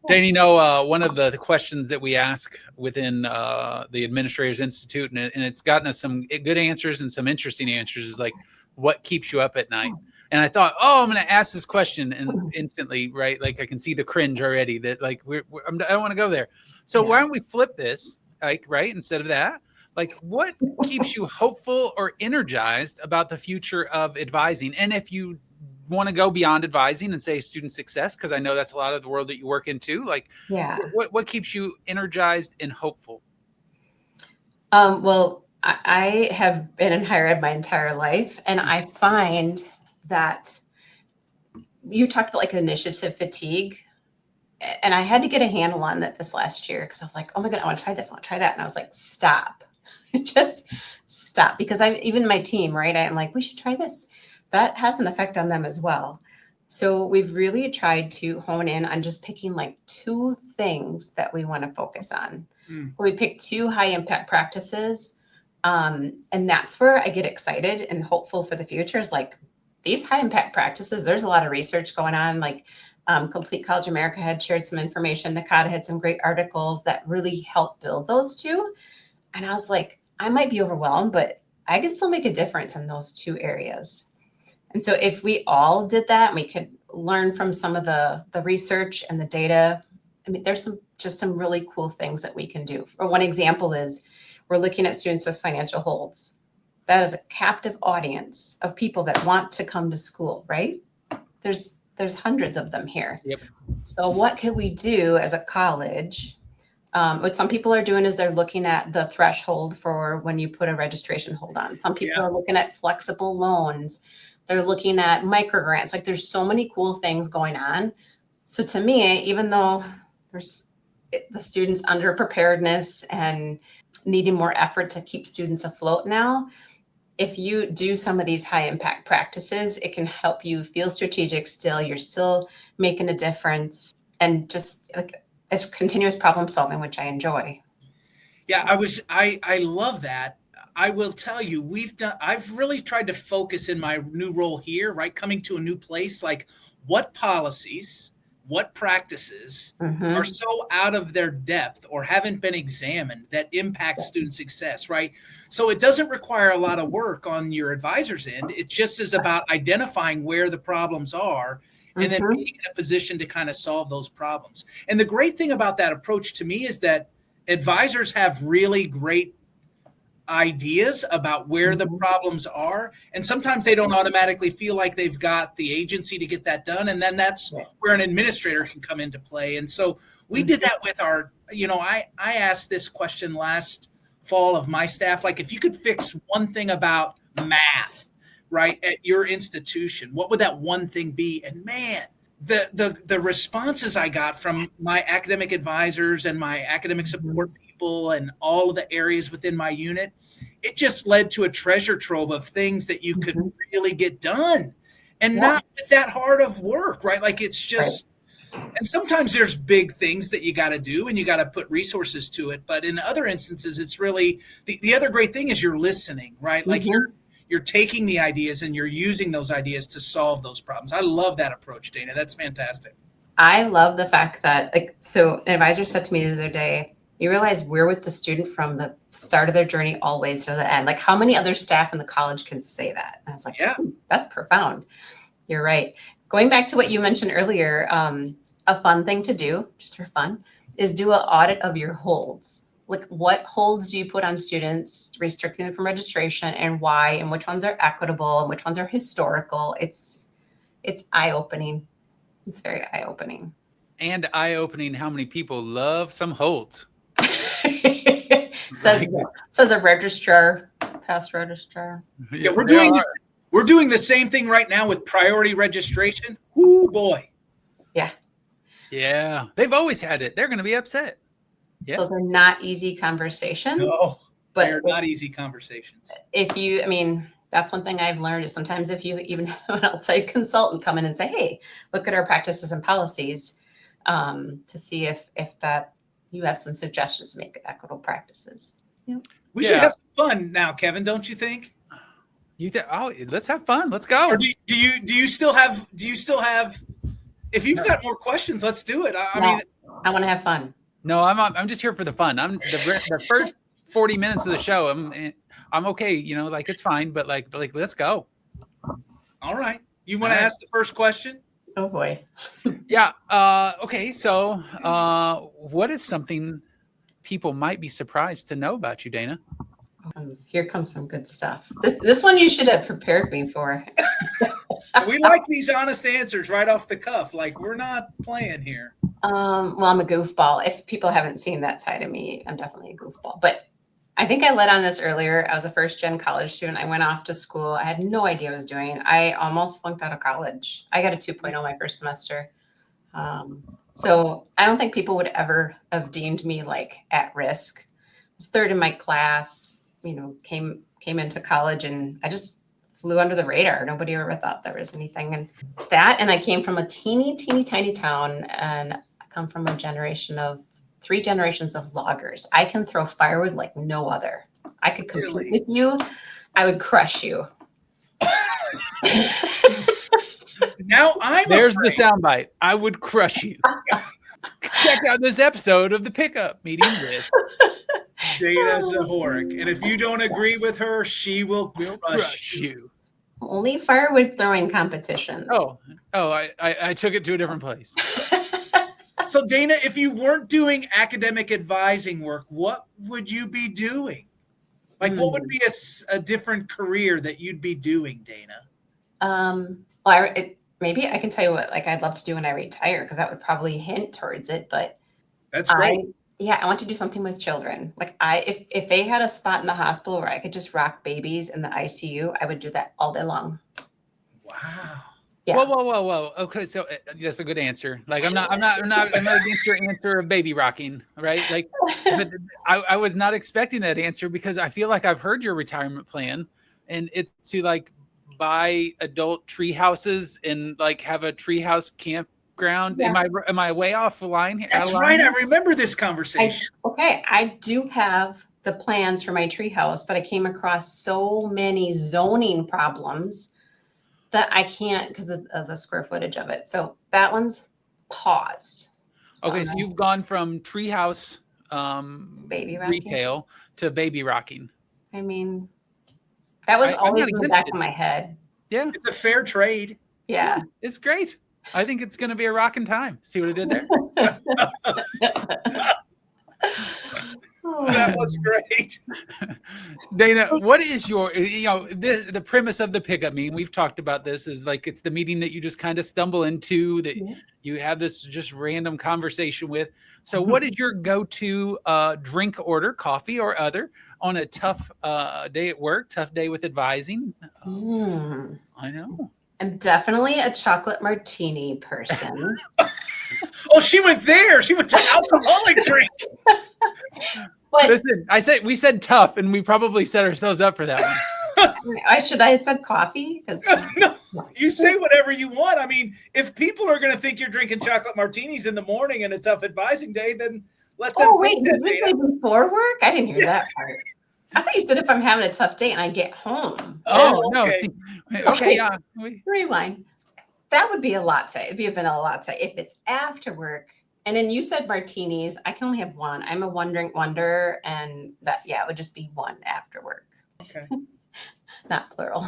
Dana, one of the questions that we ask within the Administrators Institute, and it's gotten us some good answers and some interesting answers, is like, what keeps you up at night? And I thought, I'm going to ask this question, and instantly, right? Like I can see the cringe already that like I don't want to go there. So why don't we flip this, like, right? Instead of that, like, what keeps you hopeful or energized about the future of advising? And if you want to go beyond advising and say student success, because I know that's a lot of the world that you work into, like, what keeps you energized and hopeful? Well, I have been in higher ed my entire life, and I find that you talked about like initiative fatigue, and I had to get a handle on that this last year because I was like, oh my God, I want to try this, I want to try that. And I was like, stop, just stop. Because even my team, right? I'm like, we should try this. That has an effect on them as well. So we've really tried to hone in on just picking like 2 things that we want to focus on. So we picked 2 high impact practices. And that's where I get excited and hopeful for the future is like these high impact practices. There's a lot of research going on, like Complete College America had shared some information. NACADA had some great articles that really helped build those 2. And I was like, I might be overwhelmed, but I could still make a difference in those 2 areas. And so if we all did that, we could learn from some of the research and the data. I mean, there's some really cool things that we can do. Or one example is we're looking at students with financial holds. That is a captive audience of people that want to come to school, right? There's hundreds of them here. Yep. So what can we do as a college? What some people are doing is they're looking at the threshold for when you put a registration hold on. Some people are looking at flexible loans. They're looking at microgrants. Like there's so many cool things going on. So to me, even though there's the students under preparedness and needing more effort to keep students afloat now, if you do some of these high impact practices, it can help you feel strategic still. You're still making a difference and just like it's continuous problem solving, which I enjoy. Yeah, I love that. I will tell you, I've really tried to focus in my new role here, right? Coming to a new place, like what policies, what practices are so out of their depth or haven't been examined that impact student success, right? So it doesn't require a lot of work on your advisor's end. It just is about identifying where the problems are and then being in a position to kind of solve those problems. And the great thing about that approach to me is that advisors have really great ideas about where the problems are. And sometimes they don't automatically feel like they've got the agency to get that done. And then that's where an administrator can come into play. And so we did that with our, I asked this question last fall of my staff, like if you could fix one thing about math, right, at your institution, what would that one thing be? And man, the responses I got from my academic advisors and my academic support people and all of the areas within my unit, it just led to a treasure trove of things that you could really get done and not with that hard of work, right? Like it's just, and sometimes there's big things that you got to do and you got to put resources to it. But in other instances, it's really, the other great thing is you're listening, right? Like you're taking the ideas and you're using those ideas to solve those problems. I love that approach, Dana. That's fantastic. I love the fact that, so an advisor said to me the other day, you realize we're with the student from the start of their journey all the way to the end. Like how many other staff in the college can say that? And I was like, that's profound. You're right. Going back to what you mentioned earlier, a fun thing to do, just for fun, is do an audit of your holds. like what holds do you put on students, restricting them from registration, and why, and which ones are equitable and which ones are historical. It's eye-opening. It's very eye-opening. And eye-opening how many people love some holds. says a registrar, past registrar. Yeah, we're doing the same thing right now with priority registration. Ooh, boy. Yeah, they've always had it. They're going to be upset. Yeah, those are not easy conversations. No, but they're not easy conversations. That's one thing I've learned is sometimes if you even have an outside consultant come in and say, hey, look at our practices and policies, to see if that you have some suggestions to make equitable practices. We should have some fun now, Kevin, don't you think? Let's have fun. Let's go. Or do you still have if you've got more questions, let's do it. I want to have fun. No, I'm just here for the fun. I'm the first 40 minutes of the show. I'm okay, it's fine, but like let's go. All right. You want to ask the first question? Oh boy. Yeah. Okay. So, what is something people might be surprised to know about you, Dana? Here comes some good stuff. This one you should have prepared me for. We like these honest answers right off the cuff. Like we're not playing here. Well, I'm a goofball. If people haven't seen that side of me, I'm definitely a goofball. But I think I led on this earlier. I was a first-gen college student. I went off to school. I had no idea what I was doing. I almost flunked out of college. I got a 2.0 my first semester. So I don't think people would ever have deemed me like at risk. I was third in my class, came into college, and I just flew under the radar. Nobody ever thought there was anything. And I came from a teeny tiny town, and I come from three generations of loggers. I can throw firewood like no other. I could compete with you. I would crush you. Now There's the soundbite. I would crush you. Check out this episode of the Pickup Meeting with Dana Zahorik. And if you don't agree with her, she will crush you. Only firewood throwing competitions. Oh, I took it to a different place. So Dana, if you weren't doing academic advising work, what would you be doing? Like what would be a different career that you'd be doing, Dana? Maybe I can tell you what I'd love to do when I retire, because that would probably hint towards it. But that's great. I want to do something with children. If they had a spot in the hospital where I could just rock babies in the ICU, I would do that all day long. Wow. Yeah. Whoa. Okay, so that's a good answer. I'm not against your answer of baby rocking, right? But I was not expecting that answer, because I feel like I've heard your retirement plan, and it's to buy adult tree houses and have a treehouse campground. Yeah. Am I way off the line here? That's right. I remember this conversation. I do have the plans for my treehouse, but I came across so many zoning problems that I can't, because of the square footage of it. So that one's paused. Okay, so you've gone from treehouse baby rocking retail to baby rocking. I mean, that was always in the back of my head. Yeah. It's a fair trade. Yeah. It's great. I think it's going to be a rocking time. See what I did there? That was great. Dana, what is your, the premise of the pickup meeting? We've talked about this is it's the meeting that you just kind of stumble into, that you have this just random conversation with. So what is your go-to drink order, coffee or other, on a tough day at work, tough day with advising? I know. I'm definitely a chocolate martini person. Oh, she went there. She went to alcoholic drink. But listen, we said tough, and we probably set ourselves up for that one. I had said coffee, because no, you say whatever you want. I mean, if people are going to think you're drinking chocolate martinis in the morning and a tough advising day, then let them. Oh wait, did we say before work? I didn't hear that part. I thought you said if I'm having a tough day and I get home. Oh no. Okay, yeah. Rewind. That would be a latte. It'd be a vanilla latte. If it's after work, and then you said martinis, I can only have one. I'm a one drink wonder, and it would just be one after work. Okay. Not plural.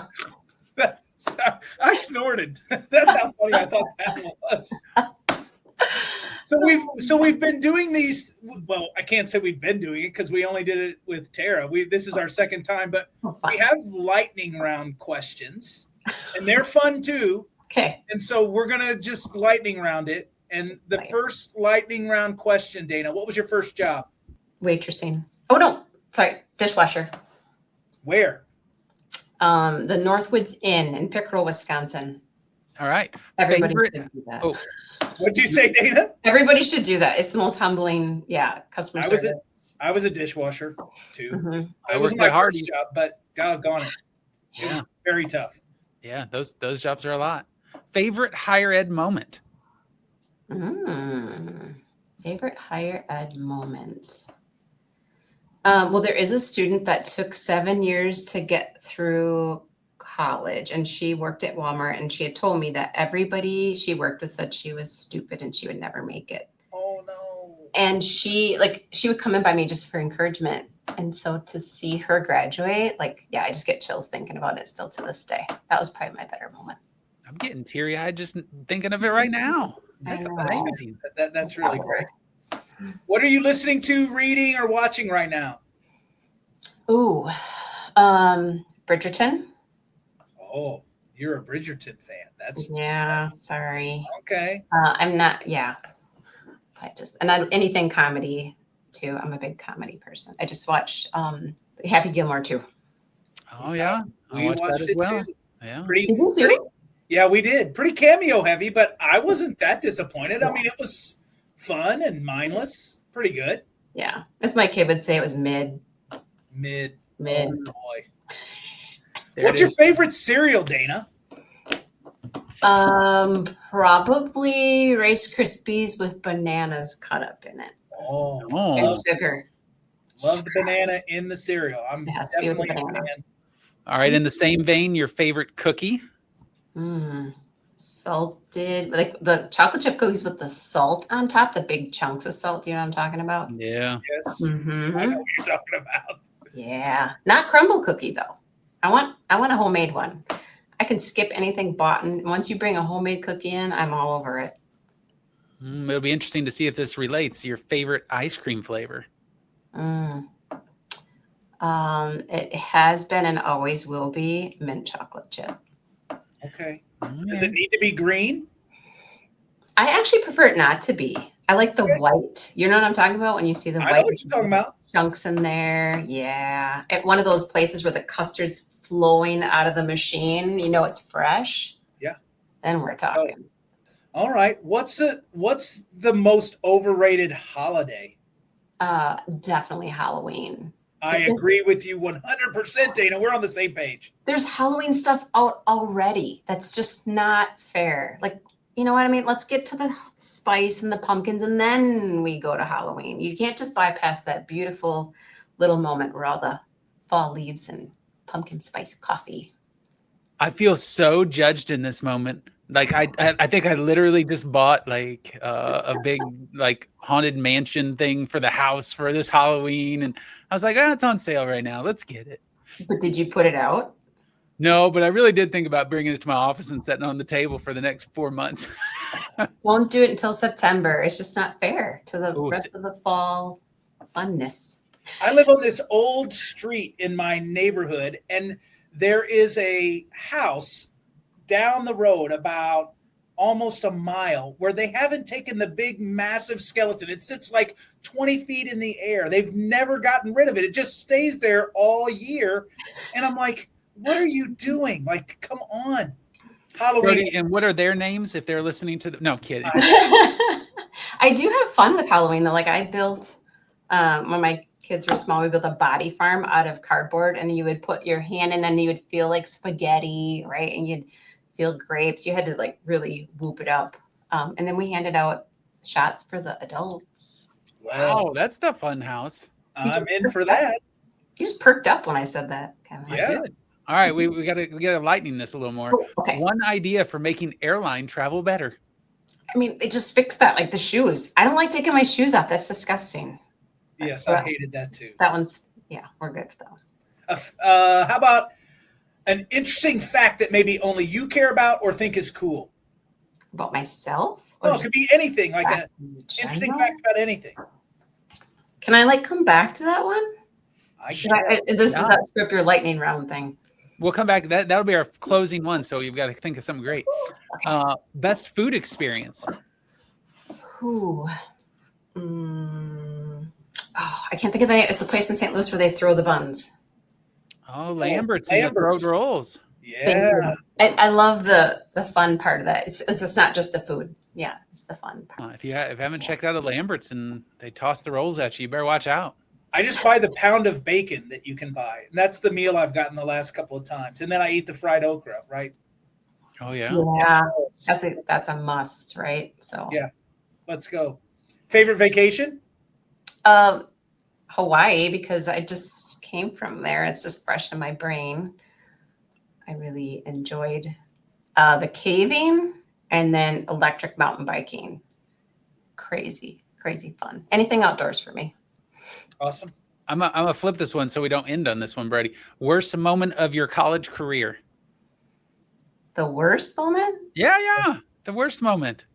I snorted. That's how funny I thought that was. So we've been doing these. Well, I can't say we've been doing it because we only did it with Tara. This is our second time, but we have lightning round questions, and they're fun too. Okay. And so we're gonna just lightning round it. And the first lightning round question, Dana, what was your first job? Waitressing. Oh no, sorry, dishwasher. Where? The Northwoods Inn in Pickerel, Wisconsin. All right. Everybody should do that. Oh, what'd you say, Dana? Everybody should do that. It's the most humbling, customer service. I was a dishwasher too. Mm-hmm. It was my first job, but doggone it. It was very tough. Yeah, those jobs are a lot. Favorite higher ed moment? Favorite higher ed moment? Well, there is a student that took 7 years to get through college, and she worked at Walmart, and she had told me that everybody she worked with said she was stupid and she would never make it. Oh no. And she would come in by me just for encouragement. And so to see her graduate, I just get chills thinking about it still to this day. That was probably my better moment. I'm getting teary-eyed just thinking of it right now. That's amazing. That's really great. What are you listening to, reading, or watching right now? Ooh, Bridgerton. Oh, you're a Bridgerton fan. Sorry. Okay. I'm not. But anything comedy too. I'm a big comedy person. I just watched Happy Gilmore too. Oh yeah, we watched that as well. Too. Yeah. Pretty. Yeah, we did. Pretty cameo heavy, but I wasn't that disappointed. I mean, it was fun and mindless. Pretty good. Yeah, as my kid would say, it was mid. Oh, boy. What's your favorite cereal, Dana? Probably Rice Krispies with bananas cut up in it. Oh, and sugar. Love the banana in the cereal. I'm definitely a fan. All right, in the same vein, your favorite cookie? Salted, like the chocolate chip cookies with the salt on top, the big chunks of salt. You know what I'm talking about? Yeah. Yes. Mm-hmm. I know what you're talking about. Yeah, not crumble cookie though. I want a homemade one. I can skip anything bought, and once you bring a homemade cookie in, I'm all over it. It'll be interesting to see if this relates. Your favorite ice cream flavor? It has been and always will be mint chocolate chip. Okay. Does it need to be green? I actually prefer it not to be. I like the white. You know what I'm talking about when you see the white. I know what you're talking about. Chunks in there. Yeah. At one of those places where the custard's flowing out of the machine, you know it's fresh. Yeah. Then we're talking. All right. What's the most overrated holiday? Definitely Halloween. I agree with you 100%, Dana. We're on the same page. There's Halloween stuff out already. That's just not fair. Like, you know what I mean? Let's get to the spice and the pumpkins, and then we go to Halloween. You can't just bypass that beautiful little moment where all the fall leaves and pumpkin spice coffee. I feel so judged in this moment. Like I think I literally just bought like a big like haunted mansion thing for the house for this Halloween, and I was like, it's on sale right now. Let's get it. But did you put it out? No, but I really did think about bringing it to my office and setting it on the table for the next 4 months. Don't do it until September. It's just not fair to the rest of the fall funness. I live on this old street in my neighborhood, and there is a house down the road about almost a mile where they haven't taken the big, massive skeleton. It sits like 20 feet in the air. They've never gotten rid of it. It just stays there all year. And I'm like, what are you doing? Like, come on. Halloween. Brody, and what are their names if they're listening to no kidding. I do have fun with Halloween though. Like I built when my kids were small, we built a body farm out of cardboard, and you would put your hand and then you would feel like spaghetti, right? And you'd feel grapes. You had to like really whoop it up. And then we handed out shots for the adults. Wow, that's the fun house. I'm in for that. You just perked up when I said that, Kevin. Yeah. I did. All right, we gotta lighten this a little more. Oh, okay. One idea for making airline travel better. I mean, they just fixed that, like the shoes. I don't like taking my shoes off. That's disgusting. Yes, I hated that too. That one's, we're good though. How about an interesting fact that maybe only you care about or think is cool? About myself? Oh, it could be anything, like a interesting general? fact about anything. Can I like come back to that one? This Is that script your lightning round thing? We'll come back. That'll be our closing one. So you've got to think of something great. Okay. Best food experience. Ooh. Oh, I can't think of the name. It's the place in St. Louis where they throw the buns. Oh, Lambert's and the throat rolls. Yeah. I love the fun part of that. It's just not just the food. Yeah, it's the fun part. If you haven't checked out a Lambert's and they toss the rolls at you, you better watch out. I just buy the pound of bacon that you can buy. And that's the meal I've gotten the last couple of times. And then I eat the fried okra, right? Oh, yeah. Yeah, that's a must, right? So yeah, let's go. Favorite vacation? Hawaii, because I just came from there. It's just fresh in my brain. I really enjoyed the caving and then electric mountain biking. Crazy fun. Anything outdoors for me. Awesome. I'm gonna flip this one so we don't end on this one, Brody. Worst moment of your college career? The worst moment? Yeah. The worst moment.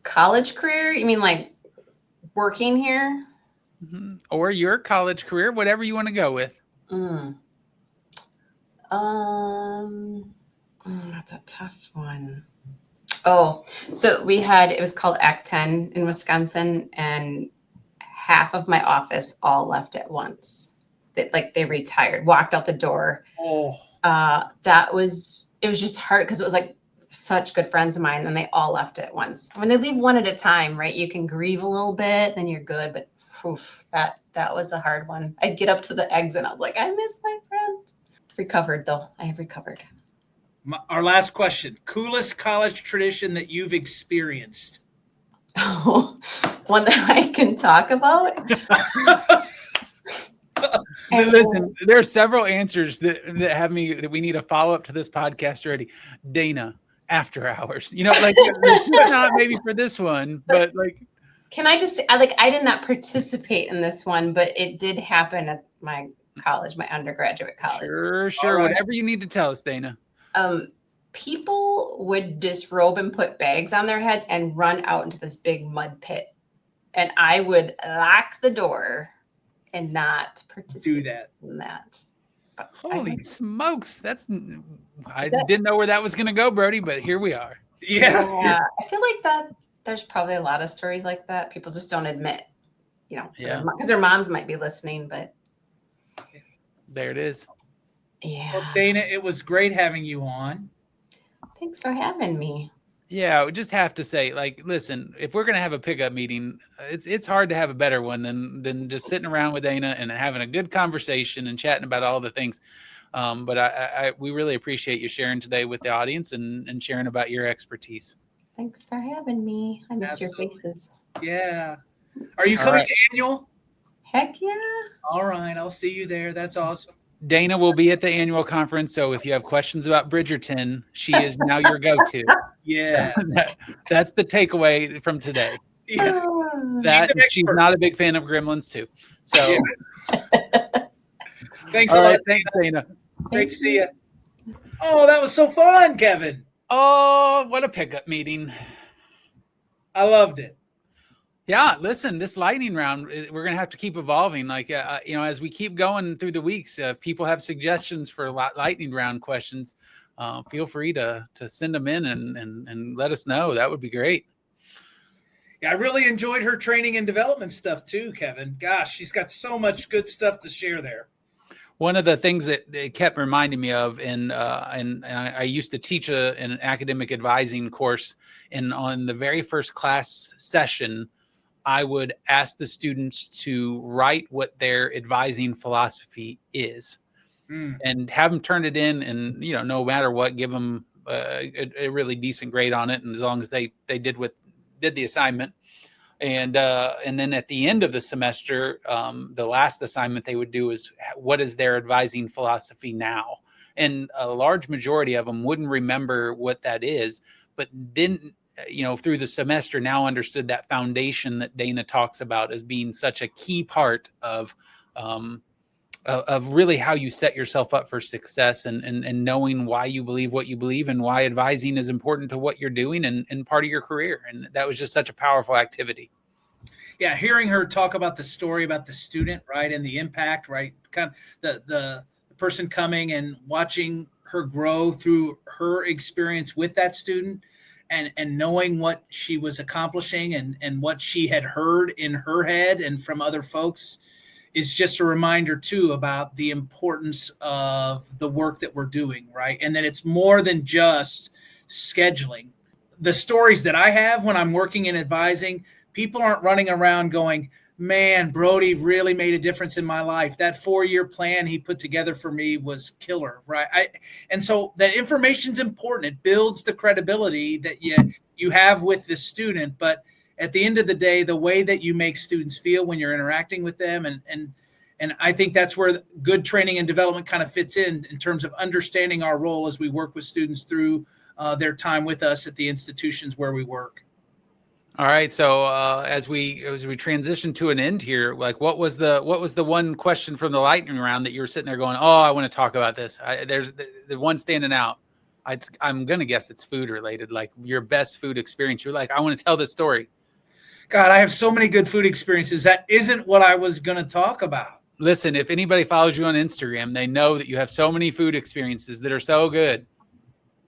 College career? You mean like working here? Mm-hmm. Or your college career, whatever you want to go with. That's a tough one. Oh, so it was called Act 10 in Wisconsin, and half of my office all left at once. They retired, walked out the door. Oh. It was just hard because it was like such good friends of mine, and they all left at once. When they leave one at a time, right? You can grieve a little bit, then you're good, but that was a hard one. I'd get up to the exit and I was like, I miss my friends. Recovered though. I have recovered. Our last question. Coolest college tradition that you've experienced? Oh, one that I can talk about? Listen, there are several answers that we need a follow-up to this podcast already. Dana, after hours. Like not maybe for this one, but like. Can I just say, I did not participate in this one, but it did happen at my college, my undergraduate college. Sure. Right. Whatever you need to tell us, Dana. People would disrobe and put bags on their heads and run out into this big mud pit. And I would lock the door and not participate in that. But holy smokes. I didn't know where that was going to go, Brody, but here we are. Yeah. I feel like that there's probably a lot of stories like that. People just don't admit, because their moms might be listening, but. There it is. Yeah. Well, Dana, it was great having you on. Thanks for having me. Yeah, we just have to say, listen, if we're gonna have a pickup meeting, it's hard to have a better one than just sitting around with Dana and having a good conversation and chatting about all the things. But we really appreciate you sharing today with the audience and sharing about your expertise. Thanks for having me. I miss your faces. Yeah. Are you coming to annual? Heck yeah. All right. I'll see you there. That's awesome. Dana will be at the annual conference. So if you have questions about Bridgerton, she is now your go-to. Yeah. That's the takeaway from today. Yeah. She's not a big fan of Gremlins too. So thanks a lot. Thanks, Dana. Great to see you. Oh, that was so fun, Kevin. Oh, what a pickup meeting. I loved it. Yeah, listen, this lightning round, we're going to have to keep evolving. As we keep going through the weeks, if people have suggestions for lightning round questions, feel free to send them in and let us know. That would be great. Yeah, I really enjoyed her training and development stuff too, Kevin. Gosh, she's got so much good stuff to share there. One of the things that it kept reminding me of, and I used to teach an academic advising course, and on the very first class session, I would ask the students to write what their advising philosophy is and have them turn it in, and no matter what, give them a really decent grade on it, and as long as they did the assignment. And then at the end of the semester, the last assignment they would do is, what is their advising philosophy now? And a large majority of them wouldn't remember what that is, but then through the semester now understood that foundation that Dana talks about as being such a key part of of really how you set yourself up for success, and knowing why you believe what you believe and why advising is important to what you're doing and part of your career. And that was just such a powerful activity. Yeah, hearing her talk about the story about the student, right, and the impact, right, kind of the person coming and watching her grow through her experience with that student, and knowing what she was accomplishing and what she had heard in her head and from other folks is just a reminder too about the importance of the work that we're doing, right? And that it's more than just scheduling. The stories that I have when I'm working in advising, people aren't running around going, man, Brody really made a difference in my life. That 4-year plan he put together for me was killer, right? And so that information's important. It builds the credibility that you have with the student. But at the end of the day, the way that you make students feel when you're interacting with them, and I think that's where good training and development kind of fits in terms of understanding our role as we work with students through their time with us at the institutions where we work. All right. So as we transition to an end here, like what was the one question from the lightning round that you were sitting there going, oh, I want to talk about this. There's the one standing out. I'm going to guess it's food related, like your best food experience. You're like, I want to tell this story. God, I have so many good food experiences. That isn't what I was going to talk about. Listen, if anybody follows you on Instagram, they know that you have so many food experiences that are so good.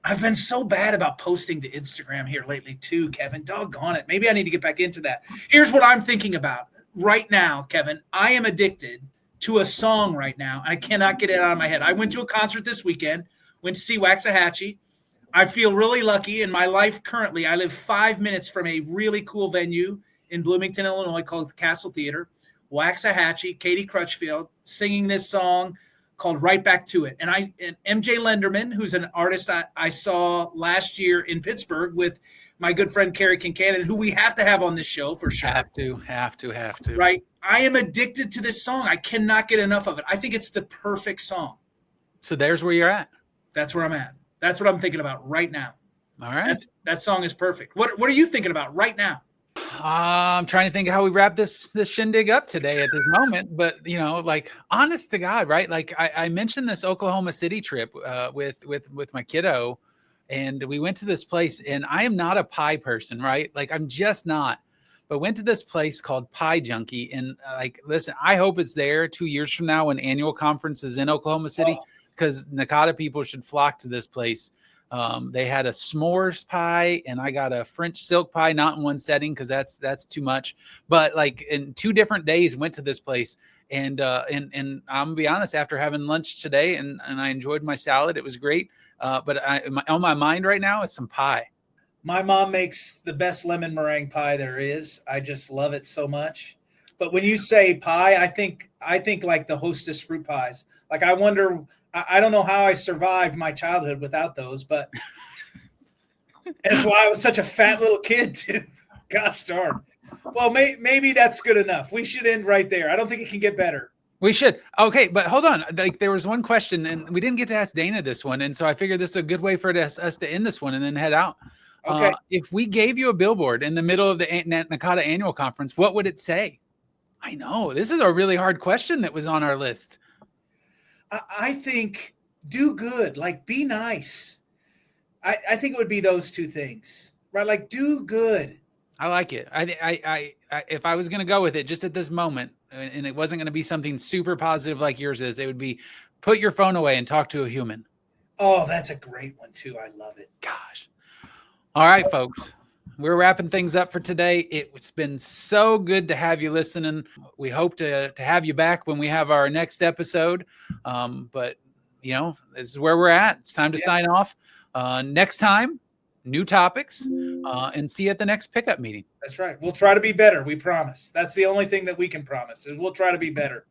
I've been so bad about posting to Instagram here lately too, Kevin. Doggone it. Maybe I need to get back into that. Here's what I'm thinking about right now, Kevin. I am addicted to a song right now. I cannot get it out of my head. I went to a concert this weekend, went to see Waxahachie. I feel really lucky in my life currently. I live 5 minutes from a really cool venue in Bloomington, Illinois called the Castle Theater. Waxahachie, Katie Crutchfield singing this song called Right Back to It. And MJ Lenderman, who's an artist I saw last year in Pittsburgh with my good friend Carrie Kincannon, who we have to have on this show for sure. Have to. Right. I am addicted to this song. I cannot get enough of it. I think it's the perfect song. So there's where you're at. That's where I'm at. That's what I'm thinking about right now. All right. That song is perfect. What are you thinking about right now? I'm trying to think of how we wrap this shindig up today at this moment, but like honest to God, right? Like I mentioned this Oklahoma City trip with my kiddo, and we went to this place, and I am not a pie person, right? Like I'm just not, but went to this place called Pie Junkie, and like, listen, I hope it's there 2 years from now when annual conference is in Oklahoma City, because NACADA people should flock to this place. They had a s'mores pie, and I got a French silk pie, not in one setting because that's too much. But like in 2 different days, went to this place, and I'm gonna be honest. After having lunch today, and I enjoyed my salad, it was great. But on my mind right now is some pie. My mom makes the best lemon meringue pie there is. I just love it so much. But when you say pie, I think like the Hostess fruit pies. Like I wonder. I don't know how I survived my childhood without those, but that's why I was such a fat little kid too. Gosh darn. Well, maybe that's good enough. We should end right there. I don't think it can get better. We should. Okay, but hold on. Like there was one question, and we didn't get to ask Dana this one, and so I figured this is a good way for us to end this one and then head out. Okay. If we gave you a billboard in the middle of the NACADA annual conference, what would it say? I know this is a really hard question that was on our list. I think do good, like be nice. I think it would be those 2 things, right? Like do good. I like it. I if I was going to go with it just at this moment, and it wasn't going to be something super positive like yours is, it would be put your phone away and talk to a human. Oh, that's a great one too. I love it. Gosh. All right, folks. We're wrapping things up for today. It's been so good to have you listening. We hope to have you back when we have our next episode. But, this is where we're at. It's time to sign off. Next time, new topics, and see you at the next pickup meeting. That's right. We'll try to be better. We promise. That's the only thing that we can promise is we'll try to be better.